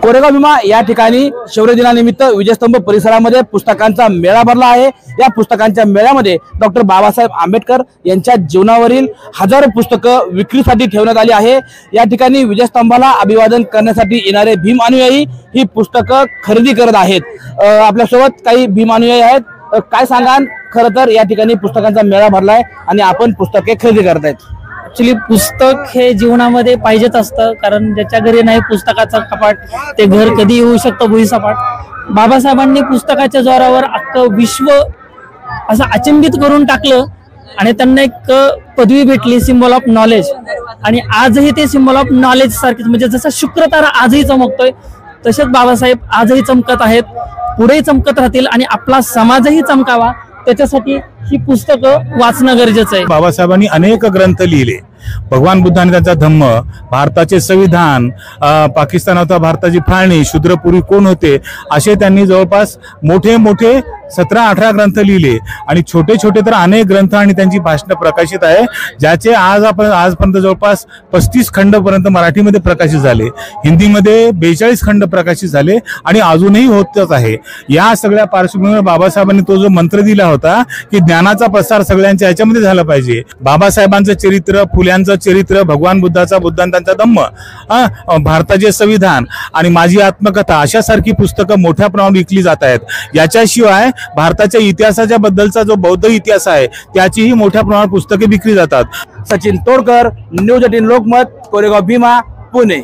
कोरेगाव भीमा या ठिकाणी शौर्य दिनानिमित्त विजयस्तंभ परिसरामध्ये पुस्तकांचा मेळा भरला आहे। या पुस्तकांच्या मेळ्यामध्ये डॉक्टर बाबासाहेब आंबेडकर यांच्या जीवनावरील हजारो पुस्तकं विक्रीसाठी ठेवण्यात आली आहे। या ठिकाणी विजयस्तंभाला अभिवादन करण्यासाठी येणारे भीम अनुयायी ही पुस्तकं खरेदी करत आहेत। आपल्यासोबत काही भीम अनुयायी आहेत। काय सांगाल? खरं तर या ठिकाणी पुस्तकांचा मेळा भरलाय आणि आपण पुस्तके खरेदी करतायत। ऍक्च्युली पुस्तक हे जीवनामध्ये पाहिजेच असतं, कारण ज्याच्या घरी नाही पुस्तकाचं कपाट ते घर कधी येऊ शकतं भुईसपाट। बाबासाहेबांनी पुस्तकाच्या जोरावर अख्खं विश्व असं अचंबित करून टाकलं आणि त्यांना एक पदवी भेटली, सिम्बॉल ऑफ नॉलेज। आणि आजही ते सिम्बॉल ऑफ नॉलेज सारखेच, म्हणजे जसं शुक्र तारा आजही चमकतोय तसेच बाबासाहेब आजही चमकत आहेत, पुढेही चमकत राहतील आणि आपला समाजही चमकावा त्याच्यासाठी ही पुस्तकं वाचणं गरजेचं आहे। बाबासाहेबांनी अनेक ग्रंथ लिहिले। भगवान बुद्धांनी त्यांचा धम्म, भारताचे संविधान, पाकिस्तानात भारताची फाळणी, शूद्रपुरी कोण होते, असे त्यांनी जवळपास मोठे मोठे 17-18 ग्रंथ लिहिले आणि छोटे छोटे तर अनेक ग्रंथ आणि त्यांची भाषणं प्रकाशित आहे, ज्याचे आजपर्यंत जवळपास 35 खंड पर्यंत मराठीमध्ये प्रकाशित झाले, हिंदीमध्ये 42 खंड प्रकाशित झाले आणि अजूनही होतच आहे। या सगळ्या पार्श्वभूमीवर बाबासाहेबांनी तो जो मंत्र दिला होता की ज्ञानाचा प्रसार सगळ्यांच्या याच्यामध्ये झाला पाहिजे। बाबासाहेबांचं चरित्र, फुल्यांचं चरित्र, भगवान बुद्धांचा धम्म, भारताचे संविधान आणि माझी आत्मकथा अशासारखी पुस्तकं मोठ्या प्रमाणात विकली जात आहेत। याच्याशिवाय भारताच्या इतिहासाच्या बद्दलचा जो बौद्ध इतिहास आहे त्याचीही मोठ्या प्रमाणात पुस्तके विकली जातात। सचिन तोडकर, न्यूज 18 लोकमत, कोरेगाव भीमा, पुणे।